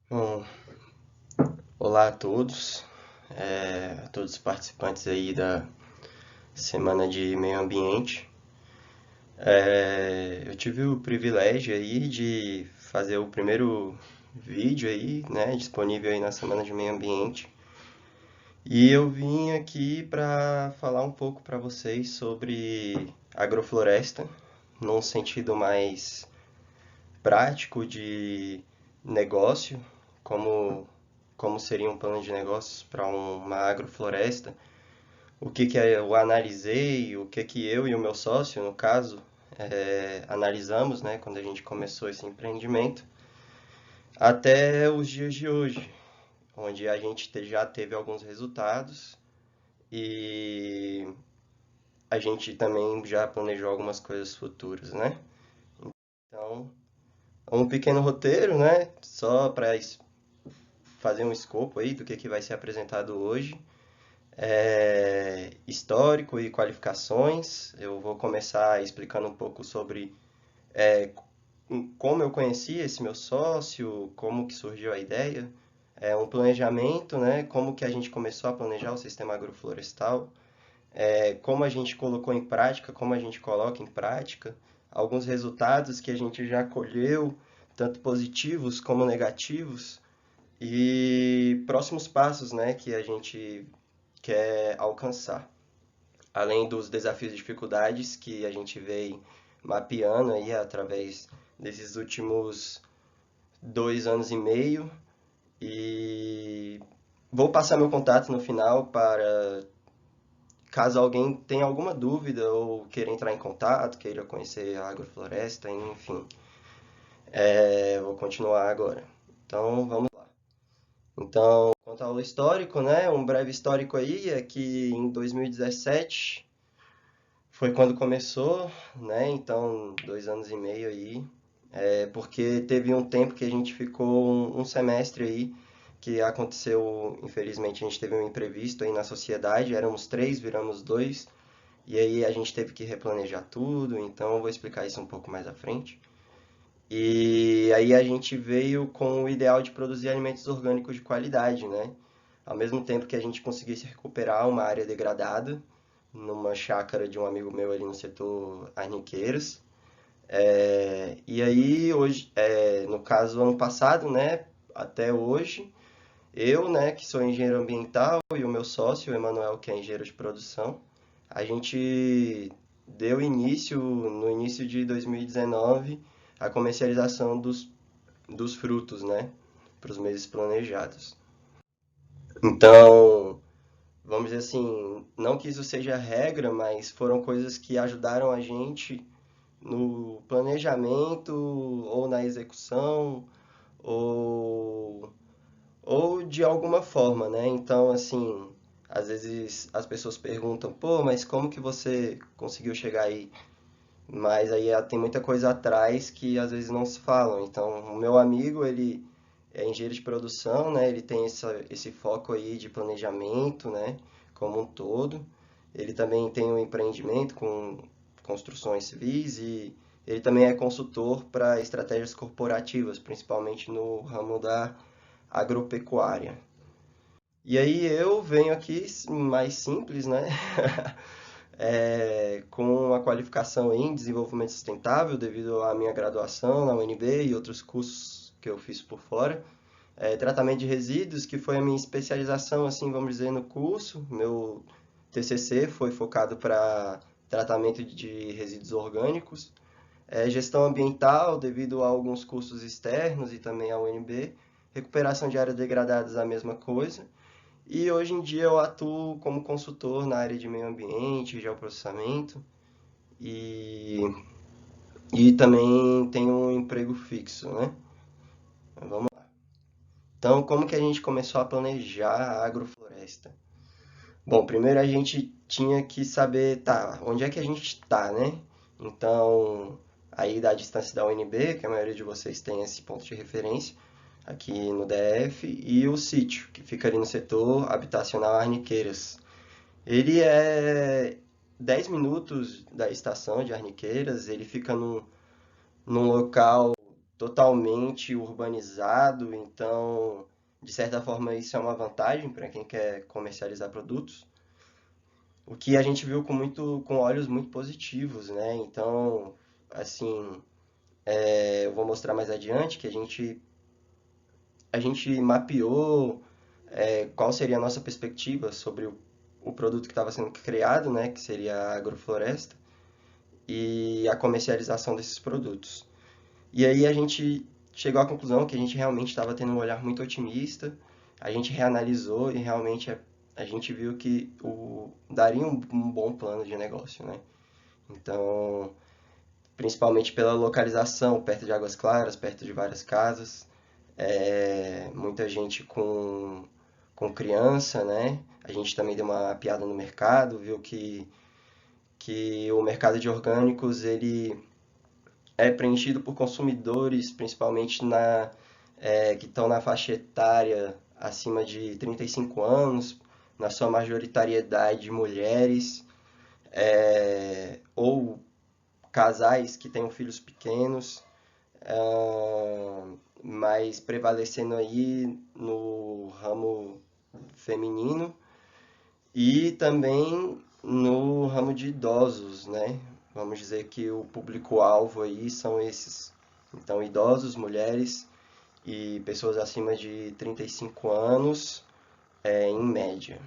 Bom, olá a todos os participantes aí da Semana de Meio Ambiente. Eu tive o privilégio aí de fazer o primeiro vídeo aí, né, disponível aí na Semana de Meio Ambiente. E eu vim aqui para falar um pouco para vocês sobre agrofloresta, num sentido mais prático de negócio, como seria um plano de negócios para uma agrofloresta, o que que eu analisei, o que que eu e o meu sócio, no caso, analisamos, né, quando a gente começou esse empreendimento, até os dias de hoje, onde a gente já teve alguns resultados e a gente também já planejou algumas coisas futuras, né? Então, um pequeno roteiro, né, só para fazer um escopo aí do que vai ser apresentado hoje. Histórico e qualificações. Eu vou começar explicando um pouco sobre é, como eu conheci esse meu sócio, como que surgiu a ideia, um planejamento, né? Como que a gente começou a planejar o sistema agroflorestal, como a gente colocou em prática, como a gente coloca em prática, alguns resultados que a gente já colheu, tanto positivos como negativos, e próximos passos, né, que a gente quer alcançar. Além dos desafios e dificuldades que a gente vem mapeando aí através desses últimos 2 anos e meio. E vou passar meu contato no final para caso alguém tenha alguma dúvida ou queira entrar em contato, queira conhecer a agrofloresta, enfim. Vou continuar agora. Então, vamos lá. Então, quanto ao histórico, né? Um breve histórico aí é que em 2017 foi quando começou, né? Então, 2 anos e meio aí. Porque teve um tempo que a gente ficou um semestre aí que aconteceu, infelizmente, a gente teve um imprevisto aí na sociedade. Éramos três, viramos dois. E aí a gente teve que replanejar tudo. Então, eu vou explicar isso um pouco mais à frente. E aí a gente veio com o ideal de produzir alimentos orgânicos de qualidade, né? Ao mesmo tempo que a gente conseguisse recuperar uma área degradada numa chácara de um amigo meu ali no setor Arniqueiras. E aí hoje, no caso ano passado, né, até hoje, eu, né, que sou engenheiro ambiental e o meu sócio, o Emanuel, que é engenheiro de produção, a gente deu início, no início de 2019, a comercialização dos frutos, né, para os meses planejados. Então, vamos dizer assim, não que isso seja regra, mas foram coisas que ajudaram a gente no planejamento ou na execução ou, ou de alguma forma, né? Então, assim, às vezes as pessoas perguntam, pô, mas como que você conseguiu chegar aí? Mas aí tem muita coisa atrás que às vezes não se falam. Então, o meu amigo, ele é engenheiro de produção, né? Ele tem esse foco aí de planejamento, né? Como um todo. Ele também tem um empreendimento com construções civis e ele também é consultor para estratégias corporativas, principalmente no ramo da agropecuária. E aí eu venho aqui mais simples, né? Com uma qualificação em desenvolvimento sustentável devido à minha graduação na UNB e outros cursos que eu fiz por fora. Tratamento de resíduos, que foi a minha especialização, assim, vamos dizer, no curso. Meu TCC foi focado para tratamento de resíduos orgânicos. Gestão ambiental, devido a alguns cursos externos e também à UNB. Recuperação de áreas degradadas, a mesma coisa. E hoje em dia eu atuo como consultor na área de meio ambiente, geoprocessamento e, e também tenho um emprego fixo, né? Vamos lá. Então, como que a gente começou a planejar a agrofloresta? Bom, primeiro a gente tinha que saber, tá, onde é que a gente está, né? Então, aí da distância da UNB, que a maioria de vocês tem esse ponto de referência, aqui no DF, e o sítio, que fica ali no setor habitacional Arniqueiras. Ele é 10 minutos da estação de Arniqueiras, ele fica num local. totalmente urbanizado, então, de certa forma, isso é uma vantagem para quem quer comercializar produtos. O que a gente viu com olhos muito positivos, né? Então, assim, eu vou mostrar mais adiante que a gente mapeou qual seria a nossa perspectiva sobre o produto que estava sendo criado, né? Que seria a agrofloresta, e a comercialização desses produtos. E aí a gente chegou à conclusão que a gente realmente estava tendo um olhar muito otimista. A gente reanalisou e realmente a gente viu que daria um bom plano de negócio, né? Então, principalmente pela localização, perto de Águas Claras, perto de várias casas, muita gente com criança, né? A gente também deu uma piada no mercado, viu que o mercado de orgânicos ele é preenchido por consumidores, principalmente que estão na faixa etária acima de 35 anos, na sua majoritariedade mulheres, ou casais que tenham filhos pequenos, mas prevalecendo aí no ramo feminino e também no ramo de idosos, né? Vamos dizer que o público-alvo aí são esses. Então, idosos, mulheres e pessoas acima de 35 anos, em média.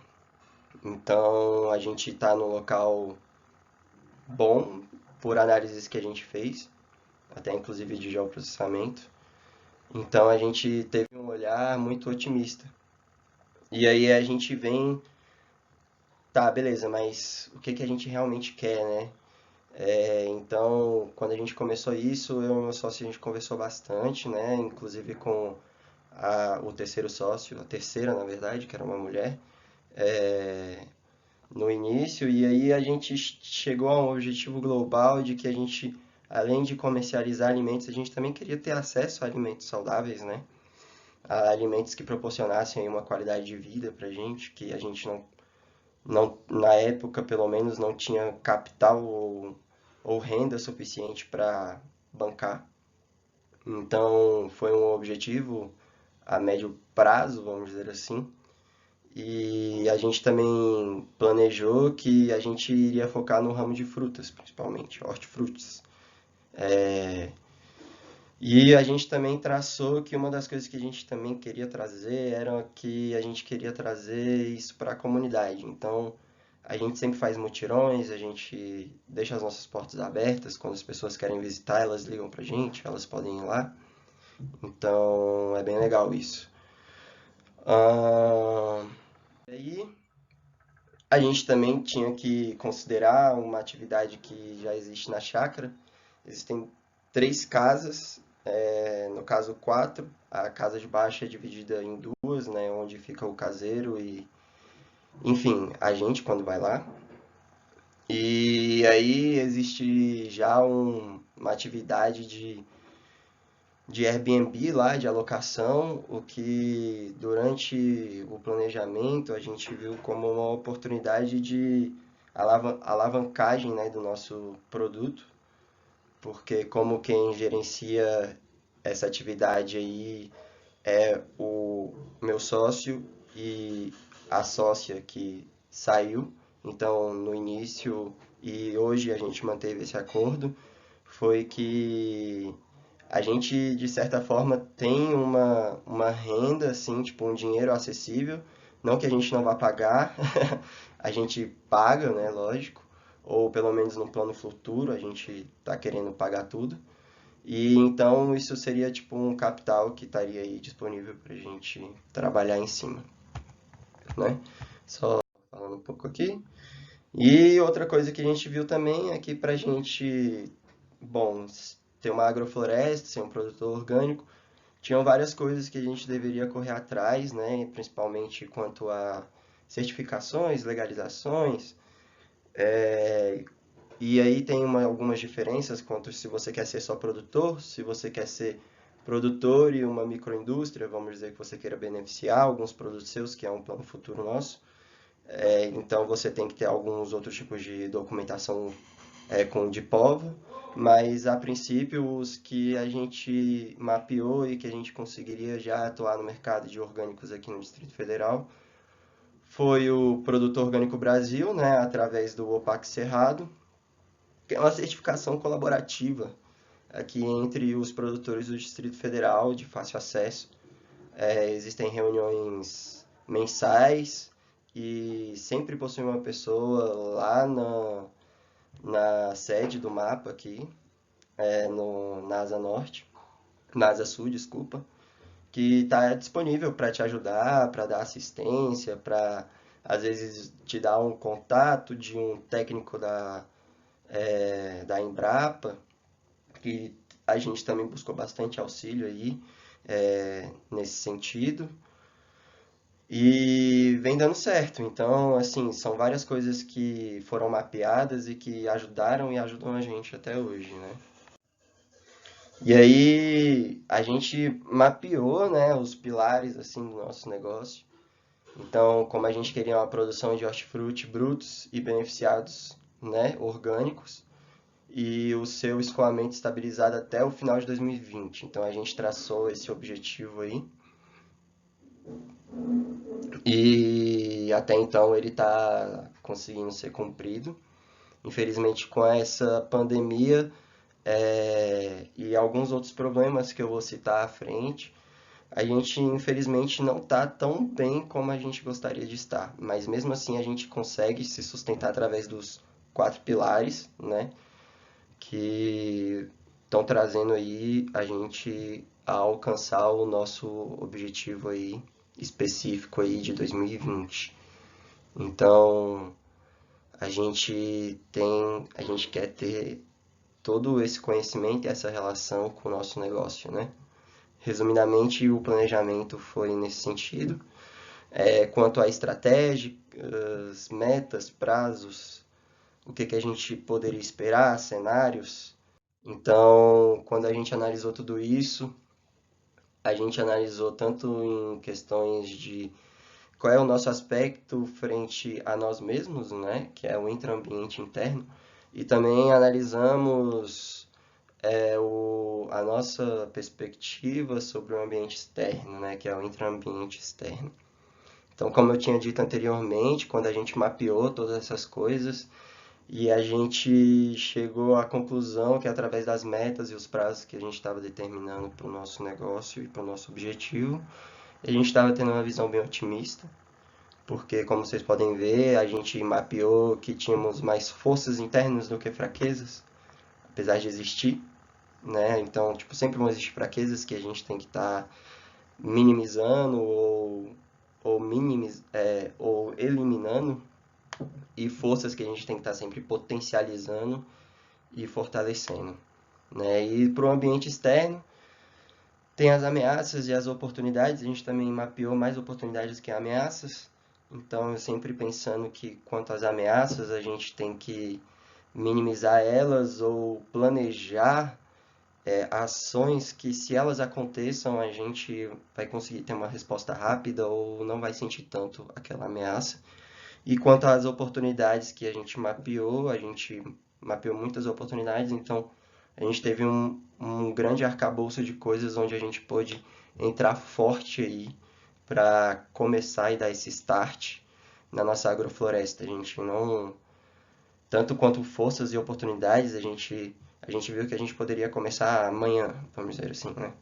Então, a gente está no local bom, por análises que a gente fez, até inclusive de geoprocessamento. Então, a gente teve um olhar muito otimista. E aí a gente vem, tá, beleza, mas o que que a gente realmente quer, né? Então, quando a gente começou isso, eu e meu sócio, a gente conversou bastante, né? Inclusive com o terceiro sócio, a terceira, na verdade, que era uma mulher, é, no início. E aí a gente chegou a um objetivo global de que a gente, além de comercializar alimentos, a gente também queria ter acesso a alimentos saudáveis, né? A alimentos que proporcionassem aí uma qualidade de vida pra gente, que a gente não, na época, pelo menos, não tinha capital ou renda suficiente para bancar. Então, foi um objetivo a médio prazo, vamos dizer assim. E a gente também planejou que a gente iria focar no ramo de frutas, principalmente, hortifrutis. E a gente também traçou que uma das coisas que a gente também queria trazer era que a gente queria trazer isso para a comunidade. Então, a gente sempre faz mutirões, a gente deixa as nossas portas abertas. Quando as pessoas querem visitar, elas ligam pra gente, elas podem ir lá. Então, é bem legal isso. E aí, a gente também tinha que considerar uma atividade que já existe na chácara. Existem 3 casas, no caso 4. A casa de baixo é dividida em duas, né, onde fica o caseiro e, enfim, a gente quando vai lá. E aí existe já uma atividade de Airbnb lá, de alocação, o que durante o planejamento a gente viu como uma oportunidade de alavancagem, né, do nosso produto, porque como quem gerencia essa atividade aí é o meu sócio e a sócia que saiu. Então, no início e hoje a gente manteve esse acordo, foi que a gente, de certa forma, tem uma renda, assim, tipo um dinheiro acessível. Não que a gente não vá pagar, a gente paga, né, lógico. Ou pelo menos no plano futuro, a gente está querendo pagar tudo. E então isso seria tipo um capital que estaria aí disponível para a gente trabalhar em cima, né? Só falando um pouco aqui. E outra coisa que a gente viu também é que para a gente, bom, ter uma agrofloresta, ser um produtor orgânico, tinham várias coisas que a gente deveria correr atrás, né? Principalmente quanto a certificações, legalizações. E aí tem algumas diferenças quanto se você quer ser só produtor, se você quer ser produtor e uma microindústria, vamos dizer que você queira beneficiar alguns produtos seus, que é um plano futuro nosso. Então você tem que ter alguns outros tipos de documentação de povo, mas a princípio os que a gente mapeou e que a gente conseguiria já atuar no mercado de orgânicos aqui no Distrito Federal foi o Produto Orgânico Brasil, né, através do OPAC Cerrado, que é uma certificação colaborativa aqui entre os produtores do Distrito Federal de fácil acesso. Existem reuniões mensais e sempre possui uma pessoa lá na sede do mapa aqui, na Asa Norte, na Asa Sul, desculpa, que está disponível para te ajudar, para dar assistência, para às vezes te dar um contato de um técnico da Embrapa, que a gente também buscou bastante auxílio aí nesse sentido. E vem dando certo. Então, assim, são várias coisas que foram mapeadas e que ajudaram e ajudam a gente até hoje, né? E aí a gente mapeou, né, os pilares assim do nosso negócio. Então, como a gente queria uma produção de hortifruti brutos e beneficiados, né, orgânicos, e o seu escoamento estabilizado até o final de 2020. Então, a gente traçou esse objetivo aí. E até então ele está conseguindo ser cumprido. Infelizmente, com essa pandemia e alguns outros problemas que eu vou citar à frente, a gente infelizmente não está tão bem como a gente gostaria de estar. Mas mesmo assim a gente consegue se sustentar através dos 4 pilares, né? Que estão trazendo aí a gente a alcançar o nosso objetivo aí específico aí de 2020. Então, a gente quer ter todo esse conhecimento e essa relação com o nosso negócio, né? Resumidamente, o planejamento foi nesse sentido. Quanto à estratégia, as metas, prazos, o que a gente poderia esperar, cenários. Então, quando a gente analisou tudo isso, a gente analisou tanto em questões de qual é o nosso aspecto frente a nós mesmos, né, que é o intraambiente interno, e também analisamos a nossa perspectiva sobre o ambiente externo, né, que é o intraambiente externo. Então, como eu tinha dito anteriormente, quando a gente mapeou todas essas coisas e a gente chegou à conclusão que através das metas e os prazos que a gente estava determinando para o nosso negócio e para o nosso objetivo, a gente estava tendo uma visão bem otimista, porque, como vocês podem ver, a gente mapeou que tínhamos mais forças internas do que fraquezas, apesar de existir, né? Então, tipo, sempre vão existir fraquezas que a gente tem que estar minimizando ou eliminando, e forças que a gente tem que estar sempre potencializando e fortalecendo, né? E para o ambiente externo, tem as ameaças e as oportunidades. A gente também mapeou mais oportunidades que ameaças. Então, eu sempre pensando que quanto às ameaças, a gente tem que minimizar elas ou planejar ações que, se elas aconteçam, a gente vai conseguir ter uma resposta rápida ou não vai sentir tanto aquela ameaça. E quanto às oportunidades que a gente mapeou muitas oportunidades, então a gente teve um grande arcabouço de coisas onde a gente pôde entrar forte aí para começar e dar esse start na nossa agrofloresta. A gente não, tanto quanto forças e oportunidades, a gente viu que a gente poderia começar amanhã, vamos dizer assim, né?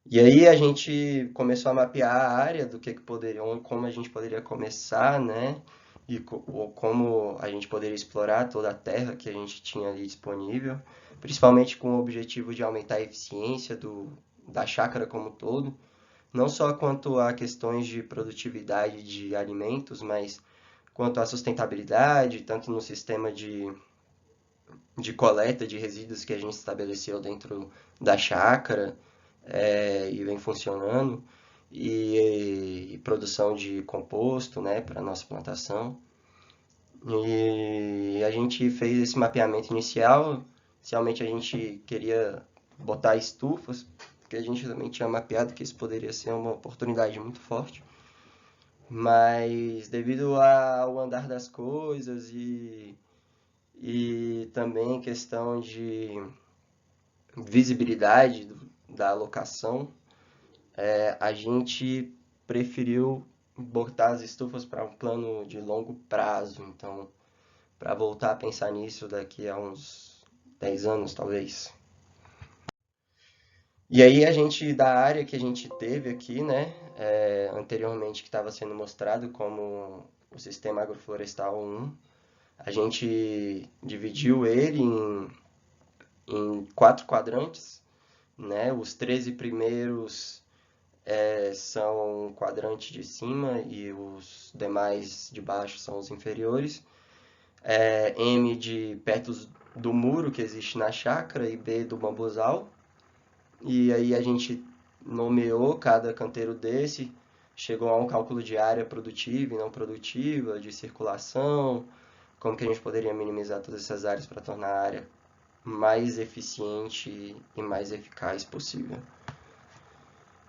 E aí a gente começou a mapear a área do que poderia, como a gente poderia começar, né? E como a gente poderia explorar toda a terra que a gente tinha ali disponível, principalmente com o objetivo de aumentar a eficiência da chácara como um todo, não só quanto a questões de produtividade de alimentos, mas quanto à sustentabilidade, tanto no sistema de coleta de resíduos que a gente estabeleceu dentro da chácara, e vem funcionando, e produção de composto, né, para nossa plantação. E a gente fez esse mapeamento inicial. Inicialmente a gente queria botar estufas, porque a gente também tinha mapeado que isso poderia ser uma oportunidade muito forte. Mas devido ao andar das coisas e também questão de visibilidade da alocação, a gente preferiu botar as estufas para um plano de longo prazo. Então, para voltar a pensar nisso daqui a uns 10 anos, talvez. E aí a gente, da área que a gente teve aqui, né, anteriormente que estava sendo mostrado como o Sistema Agroflorestal 1, a gente dividiu ele em 4 quadrantes, né? Os 13 primeiros são o quadrante de cima e os demais de baixo são os inferiores. M de perto do muro que existe na chácara e B do bambuzal. E aí a gente nomeou cada canteiro desse, chegou a um cálculo de área produtiva e não produtiva, de circulação, como que a gente poderia minimizar todas essas áreas para tornar a área mais eficiente e mais eficaz possível.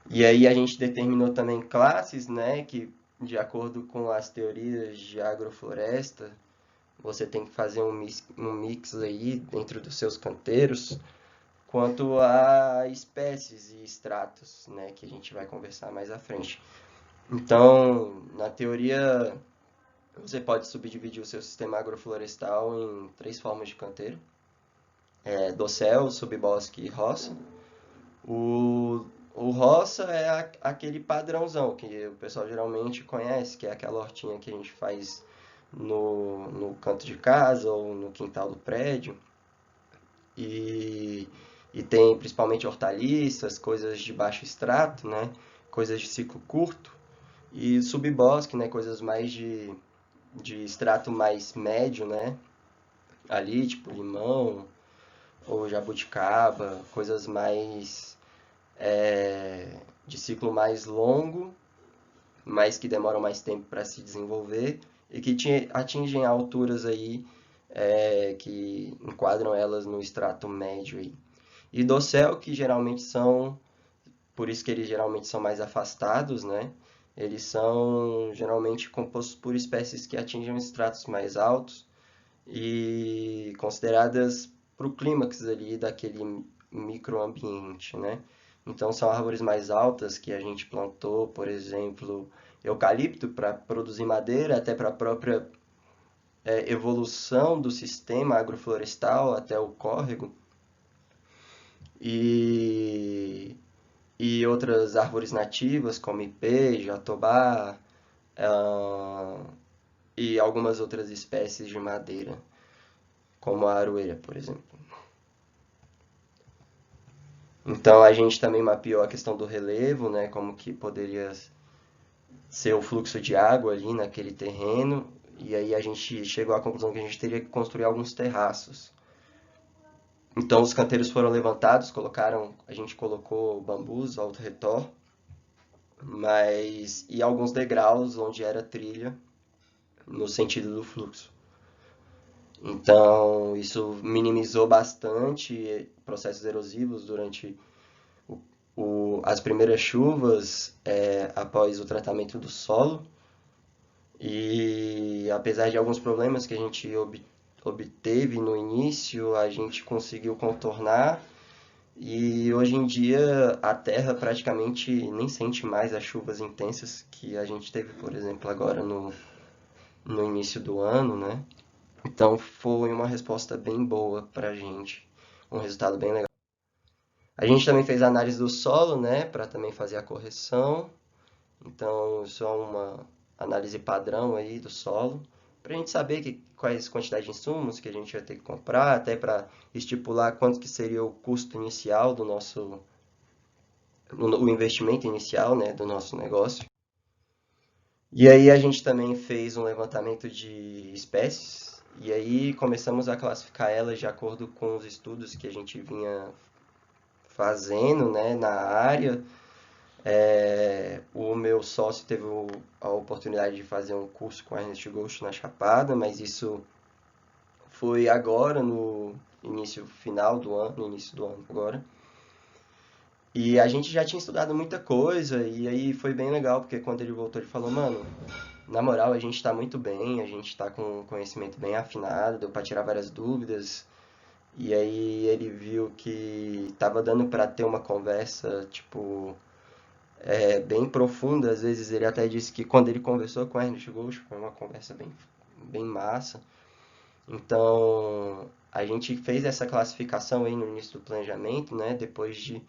E aí a gente determinou também classes, né, que de acordo com as teorias de agrofloresta, você tem que fazer um mix aí dentro dos seus canteiros, quanto a espécies e estratos, né, que a gente vai conversar mais à frente. Então, na teoria, você pode subdividir o seu sistema agroflorestal em 3 formas de canteiro: dossel, subbosque e roça. O roça é aquele padrãozão que o pessoal geralmente conhece, que é aquela hortinha que a gente faz no canto de casa ou no quintal do prédio. E, e tem principalmente hortaliças, coisas de baixo extrato, né? Coisas de ciclo curto. E subbosque, né? Coisas mais de extrato mais médio, né? Ali, tipo limão ou jabuticaba, coisas mais de ciclo mais longo, mas que demoram mais tempo para se desenvolver e que atingem alturas aí que enquadram elas no extrato médio aí. E dossel, que geralmente são, por isso que eles geralmente são mais afastados, né? Eles são geralmente compostos por espécies que atingem estratos mais altos e consideradas para o clímax ali daquele microambiente, né? Então são árvores mais altas que a gente plantou, por exemplo, eucalipto para produzir madeira, até para a própria evolução do sistema agroflorestal até o córrego. E, e outras árvores nativas como ipê, jatobá, e algumas outras espécies de madeira, como a aroeira, por exemplo. Então a gente também mapeou a questão do relevo, né, como que poderia ser o fluxo de água ali naquele terreno, e aí a gente chegou à conclusão que a gente teria que construir alguns terraços. Então os canteiros foram levantados, a gente colocou bambus ao redor, e alguns degraus onde era trilha no sentido do fluxo. Então isso minimizou bastante processos erosivos durante as primeiras chuvas após o tratamento do solo. E apesar de alguns problemas que a gente obteve no início, a gente conseguiu contornar. E hoje em dia a terra praticamente nem sente mais as chuvas intensas que a gente teve, por exemplo, agora no início do ano, né? Então foi uma resposta bem boa pra gente, um resultado bem legal. A gente também fez a análise do solo, né, para também fazer a correção. Então, isso é uma análise padrão aí do solo, para a gente saber quais quantidades de insumos que a gente vai ter que comprar, até para estipular quanto que seria o custo inicial do o investimento inicial, né, do nosso negócio. E aí a gente também fez um levantamento de espécies, e aí começamos a classificar elas de acordo com os estudos que a gente vinha fazendo, né, na área. O meu sócio teve a oportunidade de fazer um curso com a Ernest Ghost na Chapada, mas isso foi agora, no início final do ano, no início do ano agora. E a gente já tinha estudado muita coisa, e aí foi bem legal, porque quando ele voltou ele falou, mano, Na moral, a gente está muito bem, a gente está com um conhecimento bem afinado, deu para tirar várias dúvidas. E aí ele viu que tava dando para ter uma conversa, tipo, bem profunda. Às vezes ele até disse que quando ele conversou com o Ernest Ghost foi uma conversa bem massa. Então, a gente fez essa classificação aí no início do planejamento, né? Depois de.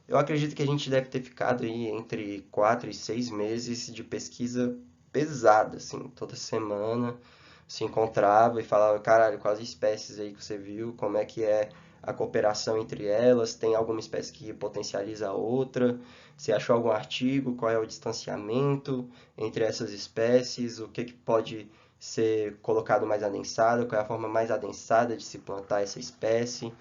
Eu acredito que a gente deve ter ficado aí entre 4 e 6 meses de pesquisa pesada, assim, toda semana se encontrava e falava, caralho, quais espécies aí que você viu, como é que é a cooperação entre elas, tem alguma espécie que potencializa a outra, você achou algum artigo, qual é o distanciamento entre essas espécies, o que, que pode ser colocado mais adensado, qual é a forma mais adensada de se plantar essa espécie,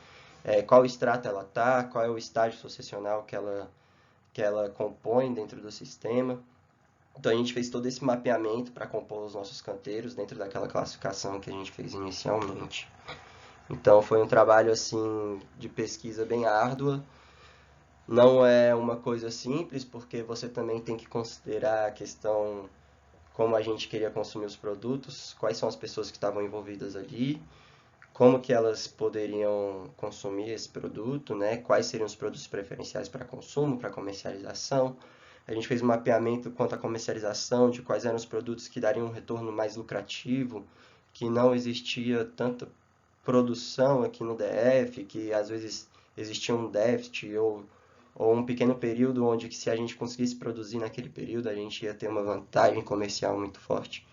qual extrato ela está, qual é o estágio sucessional que ela compõe dentro do sistema. Então a gente fez todo esse mapeamento para compor os nossos canteiros dentro daquela classificação que a gente fez inicialmente. Então foi um trabalho assim de pesquisa bem árdua. Não é uma coisa simples, porque você também tem que considerar a questão como a gente queria consumir os produtos, quais são as pessoas que estavam envolvidas ali, como que elas poderiam consumir esse produto, né? Quais seriam os produtos preferenciais para consumo, para comercialização. A gente fez um mapeamento quanto à comercialização, de quais eram os produtos que dariam um retorno mais lucrativo, que não existia tanta produção aqui no DF, que às vezes existia um déficit ou um pequeno período onde que se a gente conseguisse produzir naquele período, a gente ia ter uma vantagem comercial muito forte.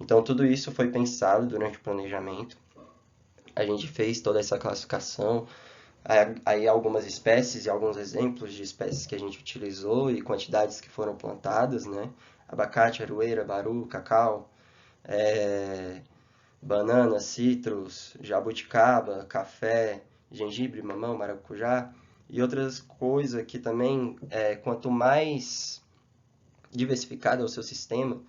Então tudo isso foi pensado durante o planejamento. A gente fez toda essa classificação, aí algumas espécies e alguns exemplos de espécies que a gente utilizou e quantidades que foram plantadas, né? Abacate, aroeira, baru, cacau, é, banana, citros, jabuticaba, café, gengibre, mamão, maracujá e outras coisas que também, quanto mais diversificado é o seu sistema,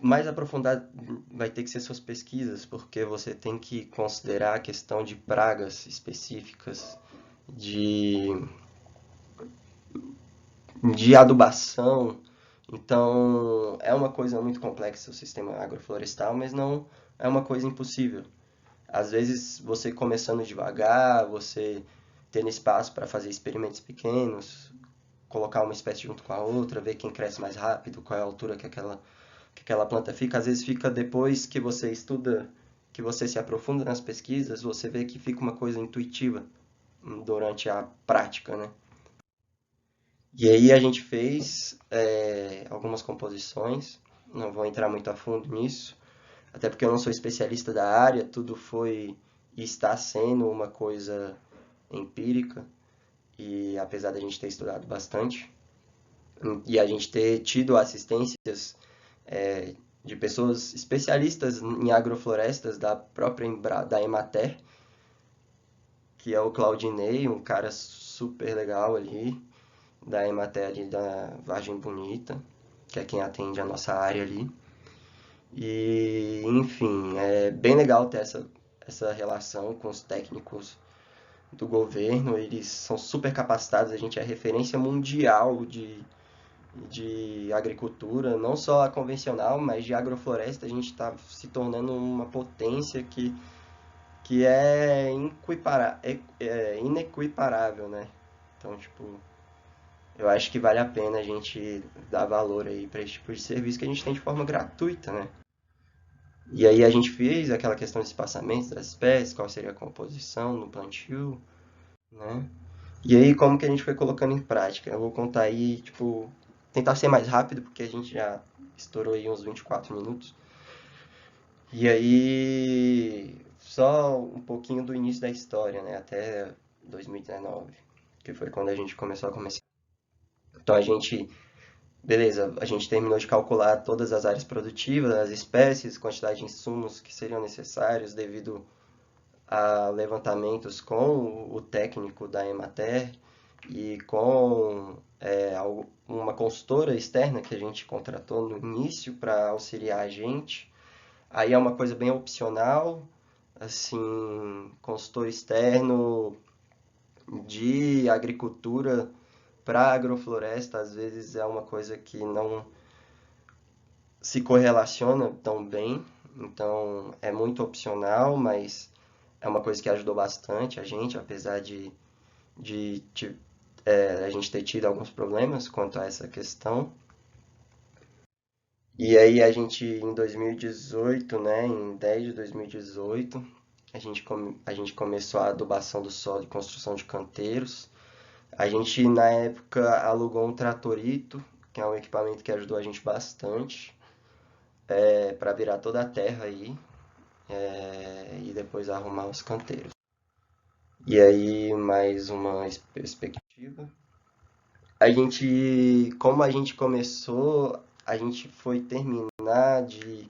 mais aprofundado vai ter que ser suas pesquisas, porque você tem que considerar a questão de pragas específicas, de, de adubação. Então, é uma coisa muito complexa o sistema agroflorestal, mas não é uma coisa impossível. Às vezes, você começando devagar, você tendo espaço para fazer experimentos pequenos, colocar uma espécie junto com a outra, ver quem cresce mais rápido, qual é a altura que aquela planta fica. Às vezes fica depois que você estuda, que você se aprofunda nas pesquisas, você vê que fica uma coisa intuitiva durante a prática, né? E aí a gente fez algumas composições, não vou entrar muito a fundo nisso, até porque eu não sou especialista da área, tudo foi e está sendo uma coisa empírica, e apesar da gente ter estudado bastante, e a gente ter tido assistências de pessoas especialistas em agroflorestas da própria da Emater, que é o Claudinei, um cara super legal ali, da Emater ali da Vargem Bonita, que é quem atende a nossa área ali. E, enfim, é bem legal ter essa relação com os técnicos do governo, eles são super capacitados, a gente é referência mundial de agricultura, não só a convencional, mas de agrofloresta, a gente está se tornando uma potência que é inequiparável, né? Então, tipo, eu acho que vale a pena a gente dar valor aí para esse tipo de serviço que a gente tem de forma gratuita, né? E aí a gente fez aquela questão de espaçamento das espécies, qual seria a composição no plantio, né? E aí como que a gente foi colocando em prática? Eu vou contar aí, tipo, tentar ser mais rápido, porque a gente já estourou aí uns 24 minutos. E aí, só um pouquinho do início da história, né? Até 2019, que foi quando a gente começou a começar. Então beleza, a gente terminou de calcular todas as áreas produtivas, as espécies, quantidade de insumos que seriam necessários devido a levantamentos com o técnico da Emater e com uma consultora externa que a gente contratou no início para auxiliar a gente. Aí é uma coisa bem opcional, assim, consultor externo de agricultura para agrofloresta, às vezes é uma coisa que se correlaciona tão bem, então é muito opcional, mas é uma coisa que ajudou bastante a gente, apesar de a gente ter tido alguns problemas quanto a essa questão. E aí em 2018, né, em 10 de 2018, a gente começou a adubação do solo e construção de canteiros. A gente, na época, alugou um tratorito, que é um equipamento que ajudou a gente bastante, para virar toda a terra aí, e depois arrumar os canteiros. E aí, mais uma perspectiva. Como a gente começou, a gente foi terminar de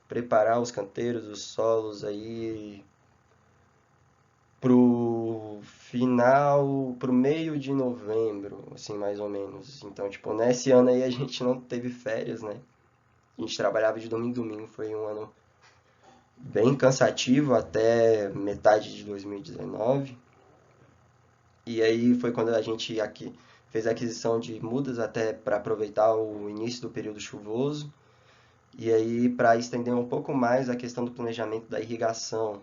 preparar os canteiros, os solos aí pro meio de novembro, assim, mais ou menos. Então, tipo, nesse ano aí a gente não teve férias, né? A gente trabalhava de domingo em domingo, foi um ano bem cansativo até metade de 2019. E aí foi quando a gente aqui fez a aquisição de mudas até para aproveitar o início do período chuvoso. E aí para estender um pouco mais a questão do planejamento da irrigação,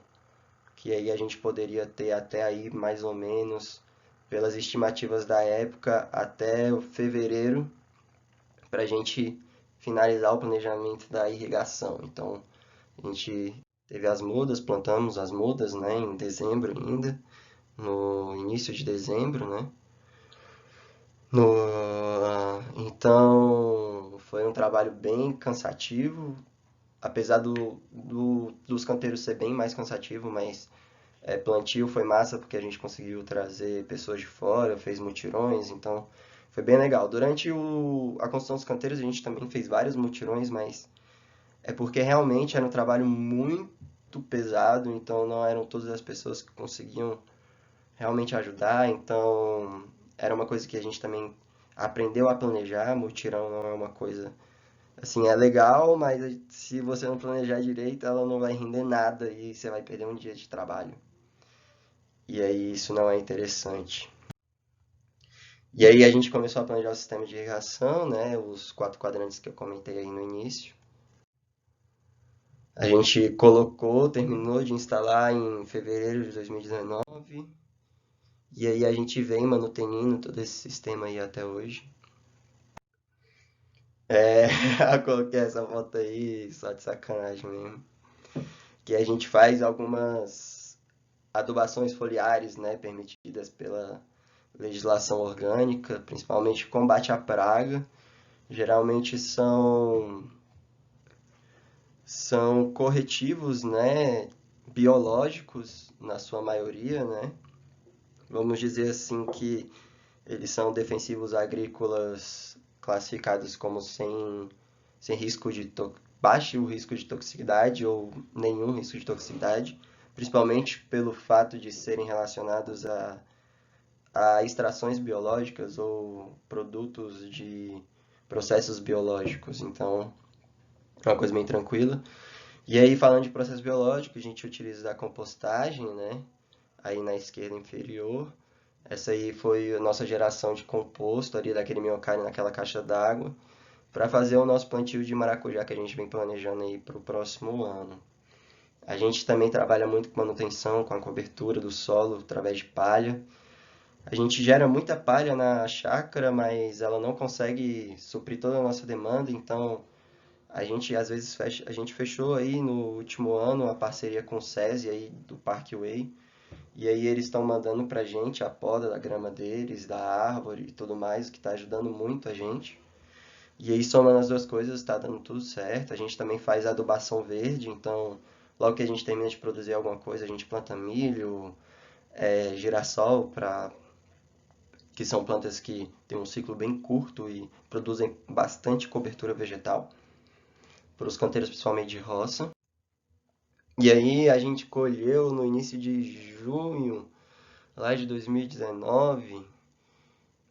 que aí a gente poderia ter até aí mais ou menos, pelas estimativas da época, até fevereiro, para a gente finalizar o planejamento da irrigação. Então, a gente teve as mudas, plantamos as mudas, né, em dezembro ainda, no início de dezembro, né? Então, foi um trabalho bem cansativo, apesar dos canteiros ser bem mais cansativo, mas plantio foi massa porque a gente conseguiu trazer pessoas de fora, fez mutirões, então foi bem legal. Durante a construção dos canteiros a gente também fez vários mutirões, mas é porque realmente era um trabalho muito pesado, então não eram todas as pessoas que conseguiam realmente ajudar, então era uma coisa que a gente também aprendeu a planejar. Mutirão não é uma coisa assim, é legal, mas se você não planejar direito, ela não vai render nada e você vai perder um dia de trabalho. E aí isso não é interessante. E aí a gente começou a planejar o sistema de irrigação, né, os 4 quadrantes que eu comentei aí no início. A gente terminou de instalar em fevereiro de 2019. E aí a gente vem manutenindo todo esse sistema aí até hoje. É, eu coloquei essa foto aí só de sacanagem mesmo. Que a gente faz algumas adubações foliares, né, permitidas pela legislação orgânica, principalmente combate à praga. Geralmente são corretivos, né, biológicos na sua maioria, né? Vamos dizer assim que eles são defensivos agrícolas classificados como sem risco baixo risco de toxicidade ou nenhum risco de toxicidade, principalmente pelo fato de serem relacionados a extrações biológicas ou produtos de processos biológicos. Então, é uma coisa bem tranquila. E aí, falando de processo biológico, a gente utiliza a compostagem, né? Aí na esquerda inferior. Essa aí foi a nossa geração de composto ali daquele minhocário naquela caixa d'água para fazer o nosso plantio de maracujá que a gente vem planejando aí para o próximo ano. A gente também trabalha muito com manutenção, com a cobertura do solo através de palha. A gente gera muita palha na chácara, mas ela não consegue suprir toda a nossa demanda, então a gente às vezes a gente fechou aí no último ano a parceria com o SESI aí do Parkway, e aí eles estão mandando pra gente a poda da grama deles, da árvore e tudo mais, que está ajudando muito a gente. E aí somando as duas coisas está dando tudo certo. A gente também faz adubação verde, então logo que a gente termina de produzir alguma coisa, a gente planta milho, girassol, que são plantas que têm um ciclo bem curto e produzem bastante cobertura vegetal, para os canteiros principalmente de roça. E aí a gente colheu no início de junho, lá de 2019,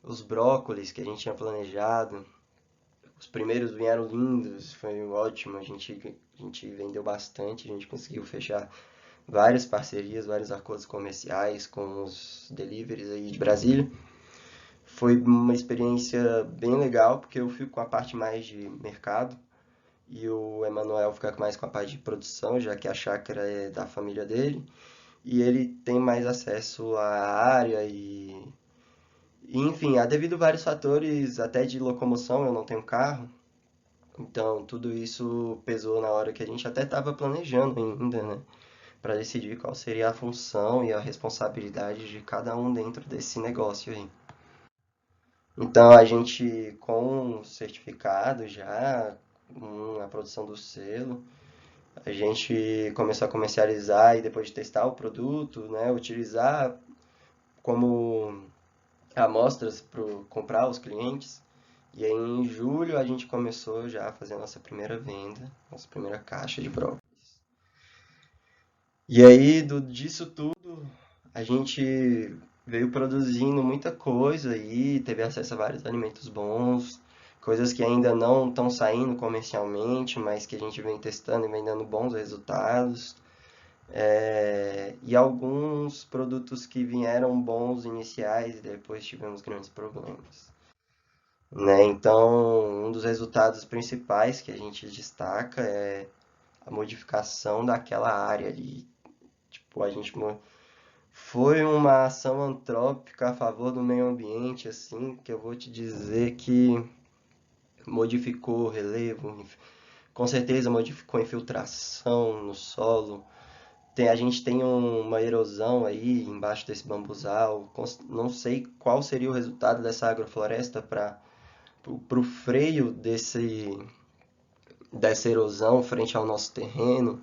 os brócolis que a gente tinha planejado. Os primeiros vieram lindos, foi ótimo, a gente vendeu bastante, a gente conseguiu fechar várias parcerias, vários acordos comerciais com os deliveries aí de Brasília. Foi uma experiência bem legal, porque eu fico com a parte mais de mercado, e o Emanuel fica mais com a parte de produção, já que a chácara é da família dele, e ele tem mais acesso à área enfim, devido a vários fatores, até de locomoção, eu não tenho carro, então tudo isso pesou na hora que a gente até estava planejando ainda, né? Para decidir qual seria a função e a responsabilidade de cada um dentro desse negócio aí. Então a gente, com o certificado já, com a produção do selo, a gente começou a comercializar e depois de testar o produto, né, utilizar como amostras para comprar os clientes. E aí em julho a gente começou já a fazer a nossa primeira venda, nossa primeira caixa de brócolis. E aí disso tudo a gente veio produzindo muita coisa e teve acesso a vários alimentos bons, coisas que ainda não estão saindo comercialmente, mas que a gente vem testando e vem dando bons resultados. E alguns produtos que vieram bons iniciais e depois tivemos grandes problemas. Né? Então, um dos resultados principais que a gente destaca é a modificação daquela área ali. Tipo, foi uma ação antrópica a favor do meio ambiente, assim, que eu vou te dizer que modificou o relevo, com certeza modificou a infiltração no solo. A gente tem uma erosão aí embaixo desse bambuzal. Não sei qual seria o resultado dessa agrofloresta para o freio dessa erosão frente ao nosso terreno.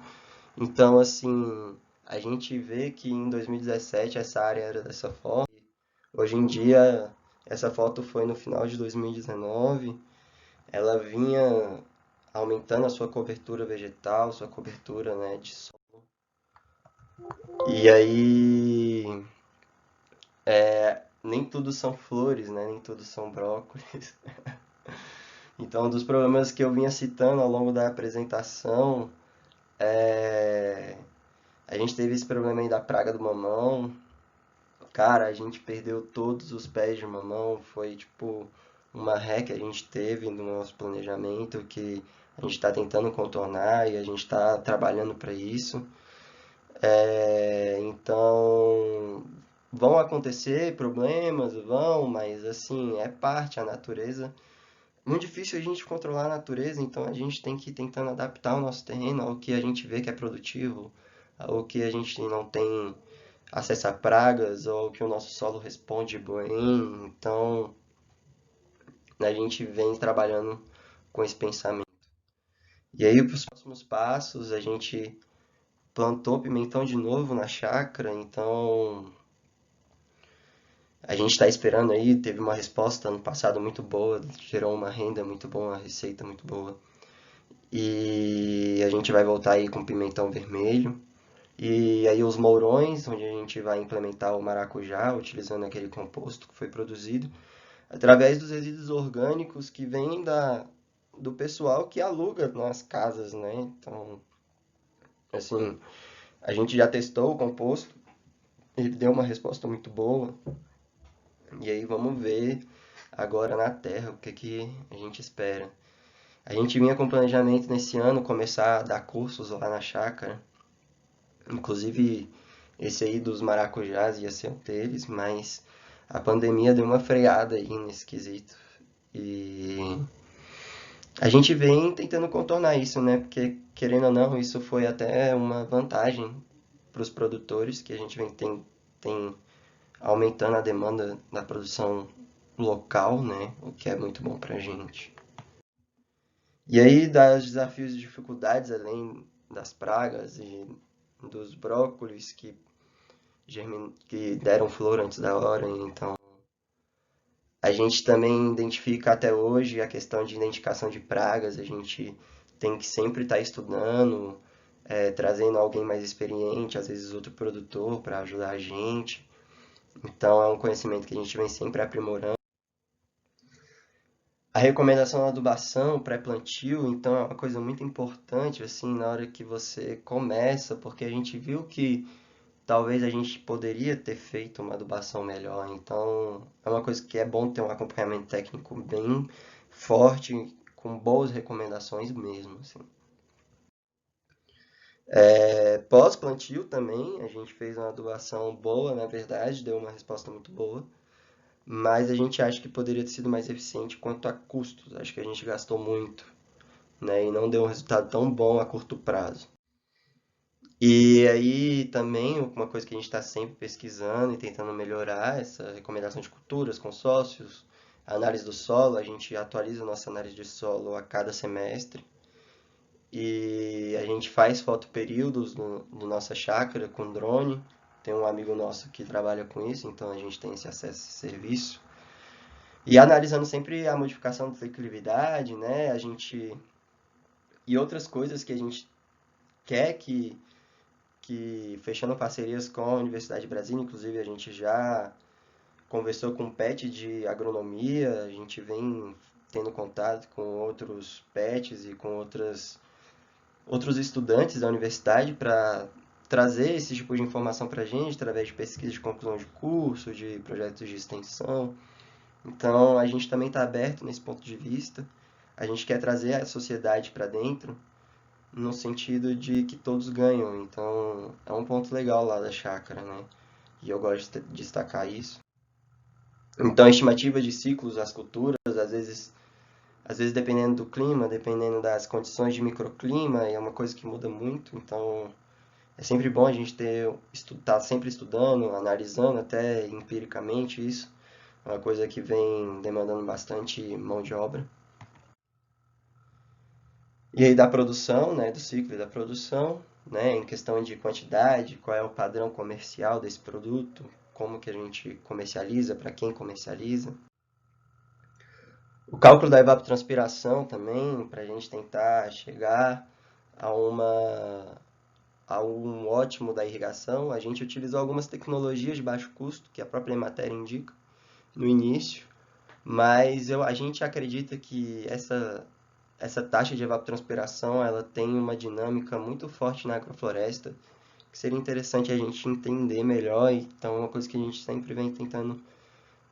Então, assim, a gente vê que em 2017 essa área era dessa forma. Hoje em dia, essa foto foi no final de 2019. Ela vinha aumentando a sua cobertura vegetal, sua cobertura, né, de sol. E aí, nem tudo são flores, né? Nem tudo são brócolis. Então, um dos problemas que eu vinha citando ao longo da apresentação é... A gente teve esse problema aí da praga do mamão. Cara, a gente perdeu todos os pés de mamão. Foi tipo uma ré que a gente teve no nosso planejamento que a gente está tentando contornar e a gente está trabalhando para isso. Então, vão acontecer problemas, vão, mas assim, é parte, a natureza. Muito difícil a gente controlar a natureza, então a gente tem que ir tentando adaptar o nosso terreno ao que a gente vê que é produtivo, ao que a gente não tem acesso a pragas, ou ao que o nosso solo responde bem. Então, a gente vem trabalhando com esse pensamento. E aí, para os próximos passos, a gente plantou pimentão de novo na chácara, então a gente está esperando aí, teve uma resposta ano passado muito boa, gerou uma renda muito boa, uma receita muito boa. E a gente vai voltar aí com pimentão vermelho. E aí os mourões, onde a gente vai implementar o maracujá, utilizando aquele composto que foi produzido, através dos resíduos orgânicos que vêm do pessoal que aluga nas casas, né? Então, assim, a gente já testou o composto, ele deu uma resposta muito boa. E aí vamos ver agora na Terra o que que a gente espera. A gente vinha com planejamento nesse ano começar a dar cursos lá na chácara. Inclusive esse aí dos maracujás ia ser um deles, mas a pandemia deu uma freada aí nesse quesito. E a gente vem tentando contornar isso, né? Porque, querendo ou não, isso foi até uma vantagem para os produtores, que a gente tem aumentando a demanda da produção local, né? O que é muito bom para a gente. E aí, das desafios e dificuldades, além das pragas e dos brócolis que deram flor antes da hora, então a gente também identifica até hoje a questão de identificação de pragas, a gente tem que sempre estar estudando, trazendo alguém mais experiente, às vezes outro produtor para ajudar a gente. Então é um conhecimento que a gente vem sempre aprimorando. A recomendação da adubação pré-plantio, então, é uma coisa muito importante assim na hora que você começa, porque a gente viu que talvez a gente poderia ter feito uma adubação melhor. Então, é uma coisa que é bom ter um acompanhamento técnico bem forte, com boas recomendações mesmo, assim. Pós-plantio também, a gente fez uma adubação boa, na verdade, deu uma resposta muito boa, mas a gente acha que poderia ter sido mais eficiente quanto a custos. Acho que a gente gastou muito, né, e não deu um resultado tão bom a curto prazo. E aí também uma coisa que a gente está sempre pesquisando e tentando melhorar essa recomendação de culturas, consórcios, a análise do solo, a gente atualiza a nossa análise de solo a cada semestre e a gente faz fotoperíodos do nossa chácara com drone. Tem um amigo nosso que trabalha com isso, então a gente tem esse acesso a esse serviço. E analisando sempre a modificação da declividade, né? A gente e outras coisas que a gente quer que fechando parcerias com a Universidade de Brasília, inclusive a gente já conversou com o PET de agronomia, a gente vem tendo contato com outros PETs e com outros estudantes da universidade para trazer esse tipo de informação para a gente através de pesquisa de conclusão de curso, de projetos de extensão. Então a gente também está aberto nesse ponto de vista. A gente quer trazer a sociedade para dentro no sentido de que todos ganham. Então é um ponto legal lá da chácara, né? E eu gosto de destacar isso. Então, a estimativa de ciclos das culturas, às vezes dependendo do clima, dependendo das condições de microclima, é uma coisa que muda muito. Então, é sempre bom a gente estar sempre estudando, analisando até empiricamente isso. É uma coisa que vem demandando bastante mão de obra. E aí da produção, né, do ciclo da produção, né, em questão de quantidade, qual é o padrão comercial desse produto, como que a gente comercializa, para quem comercializa. O cálculo da evapotranspiração também, para a gente tentar chegar a, uma, a um ótimo da irrigação, a gente utilizou algumas tecnologias de baixo custo, que a própria matéria indica, no início, mas a gente acredita que essa taxa de evapotranspiração ela tem uma dinâmica muito forte na agrofloresta, que seria interessante a gente entender melhor, então é uma coisa que a gente sempre vem tentando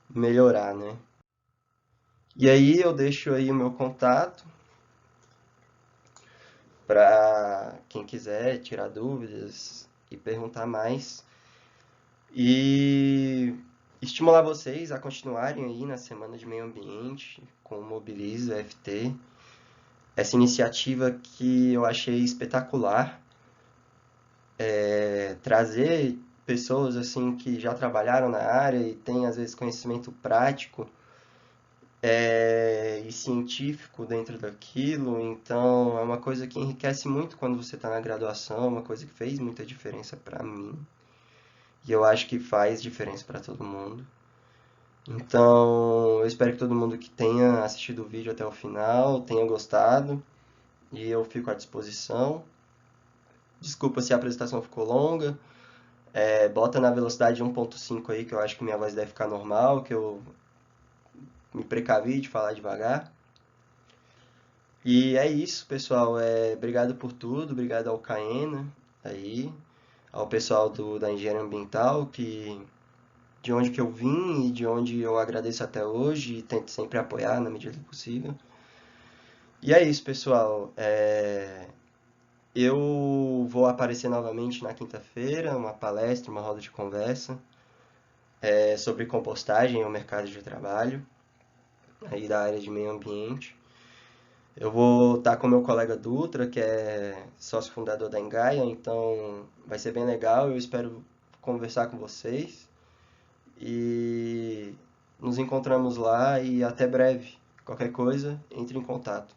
melhorar, né? E aí eu deixo aí o meu contato para quem quiser tirar dúvidas e perguntar mais. E estimular vocês a continuarem aí na Semana de Meio Ambiente com o Mobiliza FT. Essa iniciativa que eu achei espetacular, trazer pessoas assim que já trabalharam na área e têm às vezes conhecimento prático e científico dentro daquilo, então é uma coisa que enriquece muito quando você está na graduação, é uma coisa que fez muita diferença para mim e eu acho que faz diferença para todo mundo. Então eu espero que todo mundo que tenha assistido o vídeo até o final tenha gostado e eu fico à disposição. Desculpa se a apresentação ficou longa. Bota na velocidade de 1.5 aí, que eu acho que minha voz deve ficar normal, que eu me precavi de falar devagar. E é isso, pessoal. Obrigado por tudo, obrigado ao Caena aí, ao pessoal da Engenharia Ambiental, de onde que eu vim e de onde eu agradeço até hoje e tento sempre apoiar na medida do possível. E é isso, pessoal. Eu vou aparecer novamente na quinta-feira, uma palestra, uma roda de conversa sobre compostagem e o mercado de trabalho aí da área de meio ambiente. Eu vou estar com meu colega Dutra, que é sócio fundador da Engaia, então vai ser bem legal. Eu espero conversar com vocês e nos encontramos lá e até breve. Qualquer coisa, entre em contato.